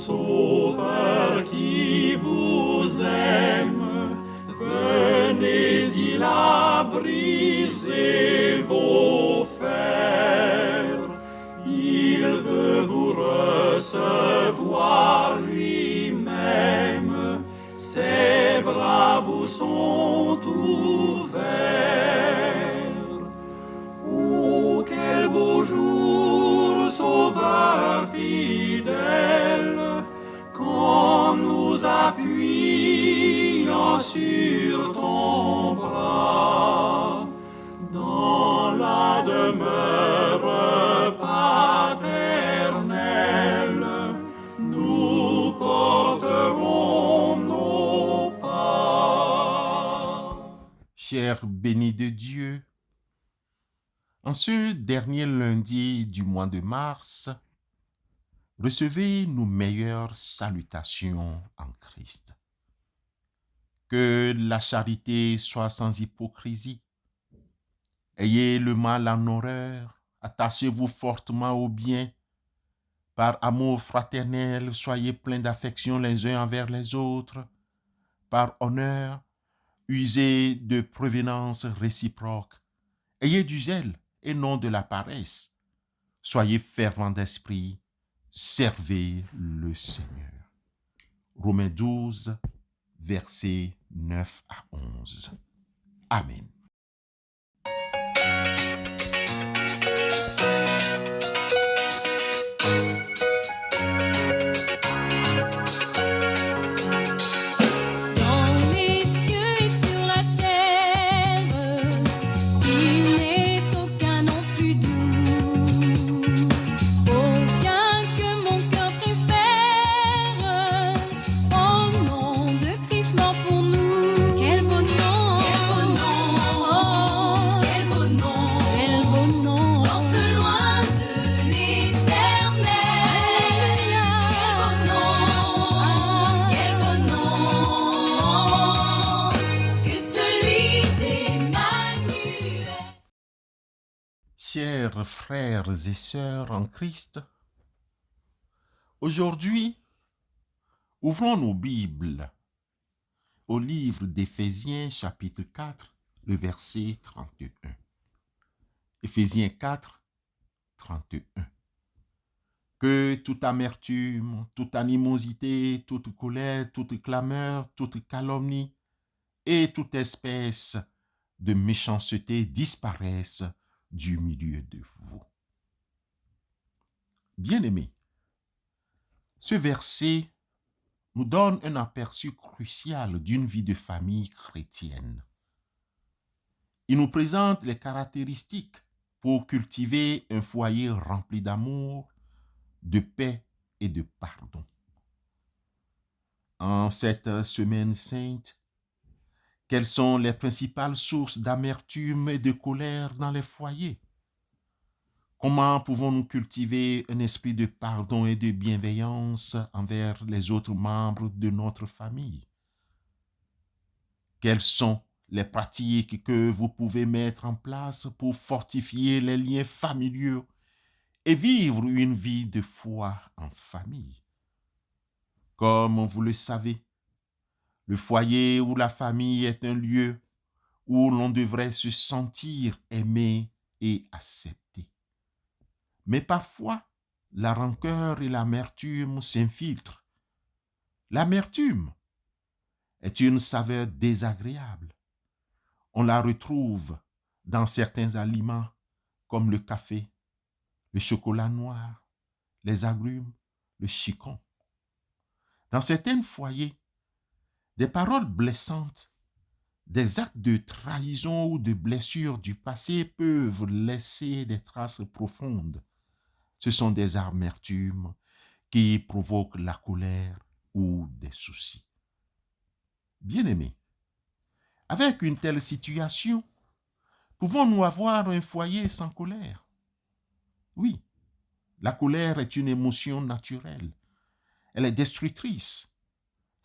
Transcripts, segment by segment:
Sauveur qui vous aime, venez-y là briser vos fers. Il veut vous recevoir lui-même, ses bras vous sont ouverts. Oh, quel beau jour, Sauveur fidèle, qu'en nous appuyant sur ton bras, dans la demeure paternelle, nous porterons nos pas. Chers bénis de Dieu, en ce dernier lundi du mois de mars, recevez nos meilleures salutations en Christ. Que la charité soit sans hypocrisie. Ayez le mal en horreur, attachez-vous fortement au bien. Par amour fraternel, soyez pleins d'affection les uns envers les autres. Par honneur, usez de prévenance réciproque. Ayez du zèle et non de la paresse. Soyez fervents d'esprit, servez le Seigneur. Romains 12, versets 9 à 11. Amen. Chers frères et sœurs en Christ, aujourd'hui, ouvrons nos Bibles au livre d'Éphésiens chapitre 4, le verset 31. Éphésiens 4, 31. Que toute amertume, toute animosité, toute colère, toute clameur, toute calomnie et toute espèce de méchanceté disparaissent du milieu de vous. Bien-aimés, ce verset nous donne un aperçu crucial d'une vie de famille chrétienne. Il nous présente les caractéristiques pour cultiver un foyer rempli d'amour, de paix et de pardon. En cette semaine sainte, quelles sont les principales sources d'amertume et de colère dans les foyers? Comment pouvons-nous cultiver un esprit de pardon et de bienveillance envers les autres membres de notre famille? Quelles sont les pratiques que vous pouvez mettre en place pour fortifier les liens familiaux et vivre une vie de foi en famille? Comme vous le savez, le foyer ou la famille est un lieu où l'on devrait se sentir aimé et accepté. Mais parfois, la rancœur et l'amertume s'infiltrent. L'amertume est une saveur désagréable. On la retrouve dans certains aliments comme le café, le chocolat noir, les agrumes, le chicon. Dans certains foyers, des paroles blessantes, des actes de trahison ou de blessures du passé peuvent laisser des traces profondes. Ce sont des amertumes qui provoquent la colère ou des soucis. Bien-aimés, avec une telle situation, pouvons-nous avoir un foyer sans colère? Oui, la colère est une émotion naturelle. Elle est destructrice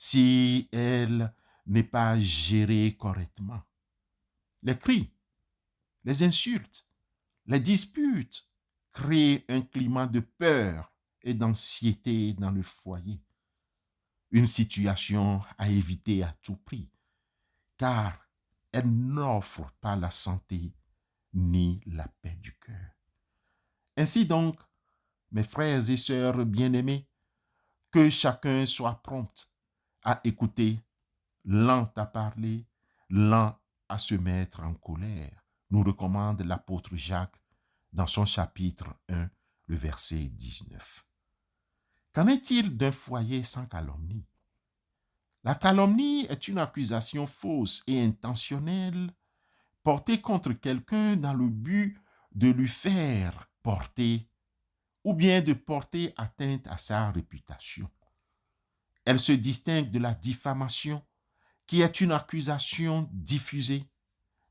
si elle n'est pas gérée correctement. Les cris, les insultes, les disputes créent un climat de peur et d'anxiété dans le foyer. une situation à éviter à tout prix, car elle n'offre pas la santé ni la paix du cœur. Ainsi donc, mes frères et sœurs bien-aimés, que chacun soit prompt à écouter, lent à parler, lent à se mettre en colère, nous recommande l'apôtre Jacques dans son chapitre 1, le verset 19. Qu'en est-il d'un foyer sans calomnie? La calomnie est une accusation fausse et intentionnelle portée contre quelqu'un dans le but de lui faire porter ou bien de porter atteinte à sa réputation. Elle se distingue de la diffamation, qui est une accusation diffusée,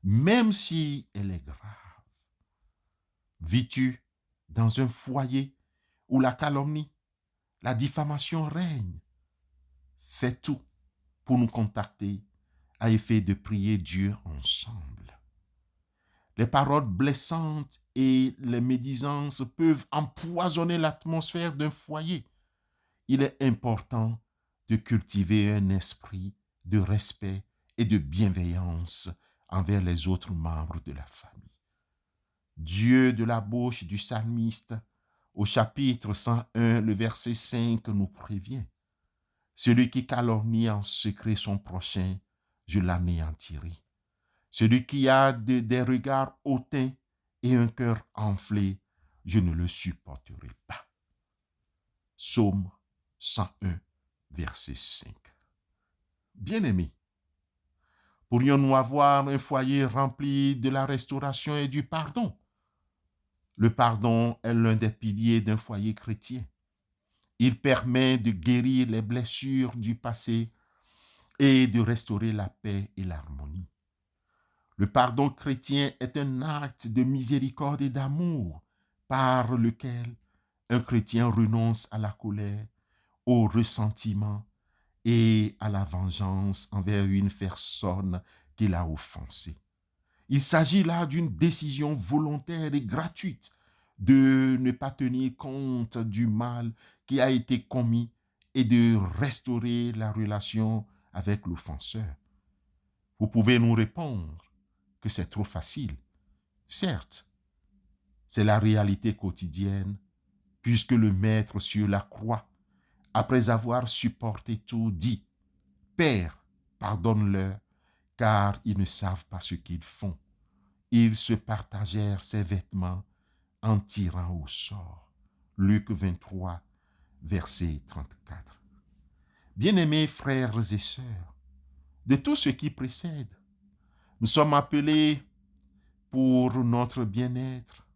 même si elle est grave. Vis-tu dans un foyer où la calomnie, la diffamation règne? Fais tout pour nous contacter à effet de prier Dieu ensemble. Les paroles blessantes et les médisances peuvent empoisonner l'atmosphère d'un foyer. Il est important de cultiver un esprit de respect et de bienveillance envers les autres membres de la famille. Dieu, de la bouche du psalmiste, au chapitre 101, le verset 5, nous prévient. Celui qui calomnie en secret son prochain, je l'anéantirai. Celui qui a des regards hautains et un cœur enflé, je ne le supporterai pas. Psaume 101, verset 5. Bien-aimés, pourrions-nous avoir un foyer rempli de la restauration et du pardon? Le pardon est l'un des piliers d'un foyer chrétien. Il permet de guérir les blessures du passé et de restaurer la paix et l'harmonie. Le pardon chrétien est un acte de miséricorde et d'amour par lequel un chrétien renonce à la colère, au ressentiment et à la vengeance envers une personne qu'il a offensée. Il s'agit là d'une décision volontaire et gratuite de ne pas tenir compte du mal qui a été commis et de restaurer la relation avec l'offenseur. Vous pouvez nous répondre que c'est trop facile. Certes, c'est la réalité quotidienne, puisque le Maître sur la croix, après avoir supporté tout, dit « Père, pardonne-leur, car ils ne savent pas ce qu'ils font. » Ils se partagèrent ses vêtements en tirant au sort. Luc 23, verset 34. Bien-aimés frères et sœurs, de tout ce qui précède, nous sommes appelés pour notre bien-être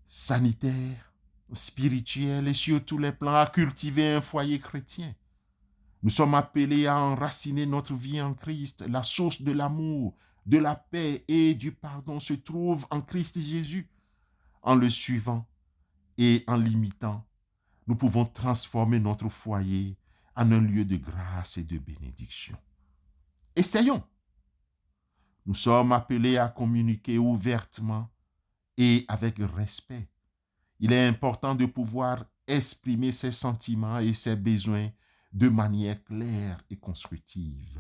sanitaire, spirituel et sur tous les plans à cultiver un foyer chrétien. Nous sommes appelés à enraciner notre vie en Christ. La source de l'amour, de la paix et du pardon se trouve en Christ Jésus. En le suivant et en l'imitant, nous pouvons transformer notre foyer en un lieu de grâce et de bénédiction. Essayons. Nous sommes appelés à communiquer ouvertement et avec respect. Il est important de pouvoir exprimer ses sentiments et ses besoins de manière claire et constructive.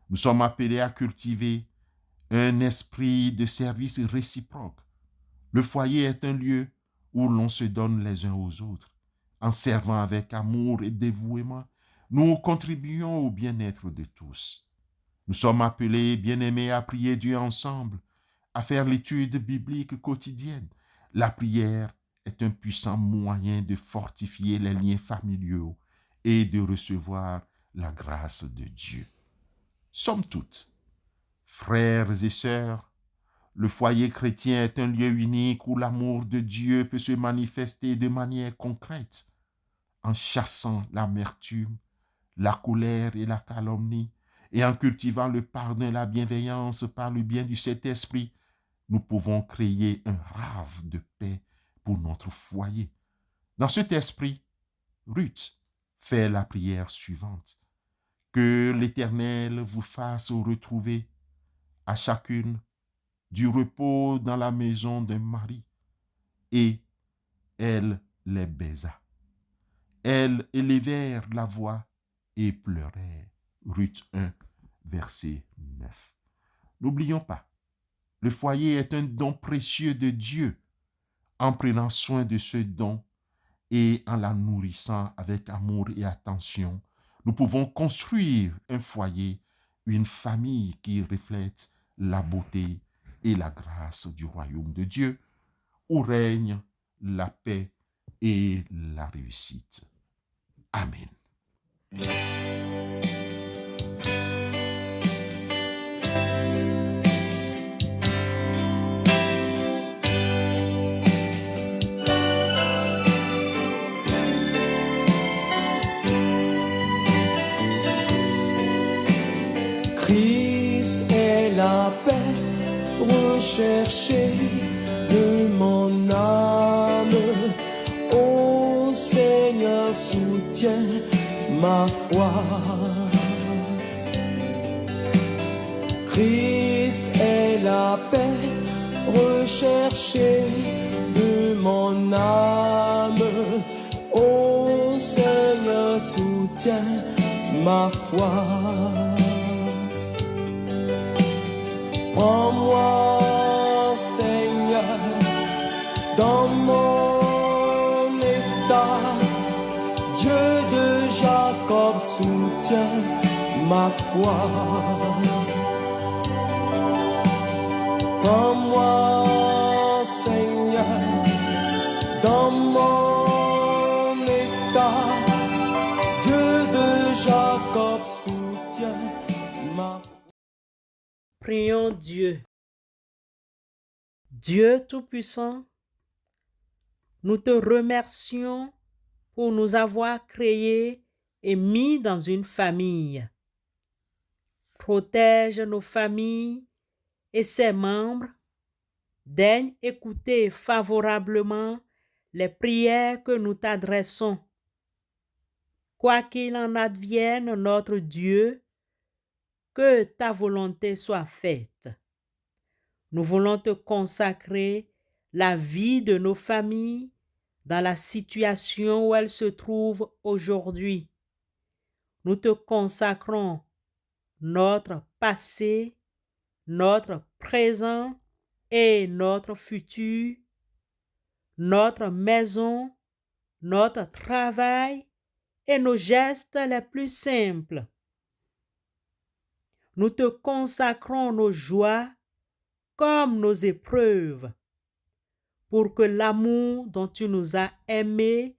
Nous sommes appelés à cultiver un esprit de service réciproque. Le foyer est un lieu où l'on se donne les uns aux autres. En servant avec amour et dévouement, nous contribuons au bien-être de tous. Nous sommes appelés, bien-aimés, à prier Dieu ensemble, à faire l'étude biblique quotidienne. La prière est un puissant moyen de fortifier les liens familiaux et de recevoir la grâce de Dieu. Somme toute, frères et sœurs, le foyer chrétien est un lieu unique où l'amour de Dieu peut se manifester de manière concrète en chassant l'amertume, la colère et la calomnie, et en cultivant le pardon et la bienveillance par le bien du Saint-Esprit. Nous pouvons créer un rave de paix pour notre foyer. Dans cet esprit, Ruth fait la prière suivante. Que l'Éternel vous fasse retrouver à chacune du repos dans la maison d'un mari. Et elle les baisa. Elles élevèrent la voix et pleurèrent. Ruth 1, verset 9. N'oublions pas, le foyer est un don précieux de Dieu. En prenant soin de ce don et en la nourrissant avec amour et attention, nous pouvons construire un foyer, une famille qui reflète la beauté et la grâce du royaume de Dieu, où règne la paix et la réussite. Amen. Christ est la paix recherchée de mon âme. Ô Seigneur, soutiens ma foi. Christ est la paix recherchée de mon âme. Ô Seigneur, soutiens ma foi. Prends-moi, Seigneur, dans mon état. Dieu de Jacob soutient ma foi. Prends-moi, Seigneur, dans mon état. Dieu de Jacob soutient ma foi. Prions Dieu. Dieu Tout-Puissant, nous te remercions pour nous avoir créés et mis dans une famille. Protège nos familles et ses membres. Daigne écouter favorablement les prières que nous t'adressons. Quoi qu'il en advienne, notre Dieu, que ta volonté soit faite. Nous voulons te consacrer la vie de nos familles dans la situation où elles se trouvent aujourd'hui. Nous te consacrons notre passé, notre présent et notre futur, notre maison, notre travail et nos gestes les plus simples. Nous te consacrons nos joies comme nos épreuves, pour que l'amour dont tu nous as aimés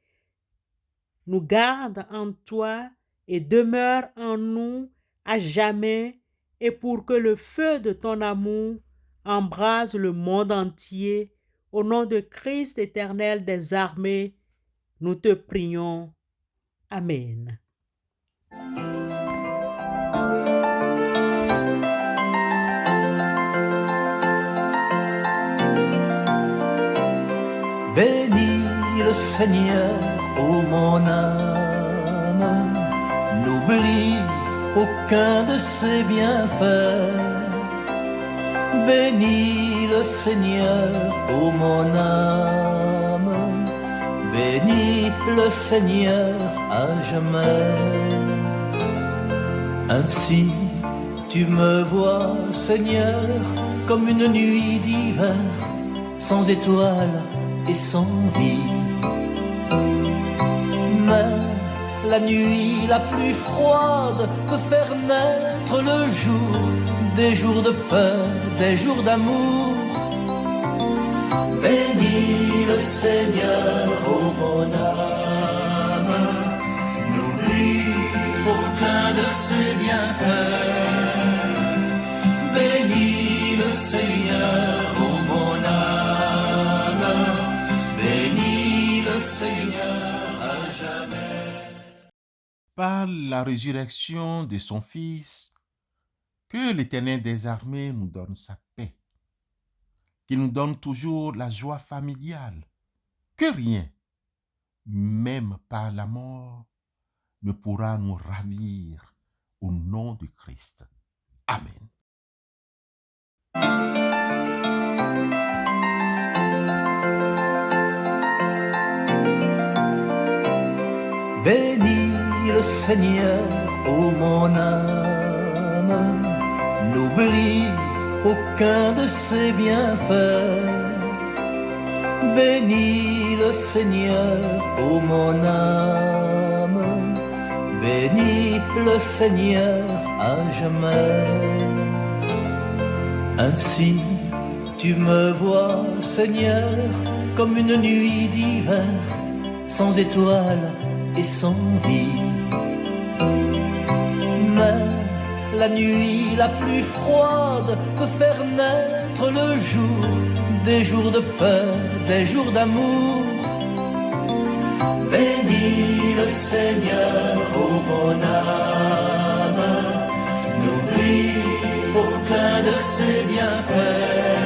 nous garde en toi et demeure en nous à jamais, et pour que le feu de ton amour embrase le monde entier. Au nom de Christ éternel des armées, nous te prions. Amen. Bénis le Seigneur, ô mon âme, n'oublie aucun de ses bienfaits. Bénis le Seigneur, ô mon âme, bénis le Seigneur à jamais. Ainsi tu me vois, Seigneur, comme une nuit d'hiver, sans étoiles et sans vie. Mais la nuit la plus froide peut faire naître le jour, des jours de peur, des jours d'amour. Bénis le Seigneur, ô mon âme, n'oublie aucun de ses bienfaits. Bénis le Seigneur, ô mon âme, bénis le Seigneur à jamais. Par la résurrection de son Fils, que l'Éternel des armées nous donne sa paix, qu'il nous donne toujours la joie familiale, que rien, même par la mort, ne pourra nous ravir au nom de Christ. Amen. Bénis le Seigneur, ô mon âme, n'oublie aucun de ses bienfaits. Bénis le Seigneur, ô mon âme, bénis le Seigneur à jamais. Ainsi tu me vois, Seigneur, comme une nuit d'hiver, sans étoiles et sans vie. Mais la nuit la plus froide peut faire naître le jour, des jours de peur, des jours d'amour. Bénis le Seigneur, ô mon âme, n'oublie aucun de ses bienfaits.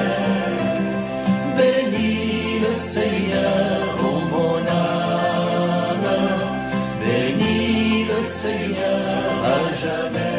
Bénis le Seigneur, ô mon âme, bénis le Seigneur à jamais.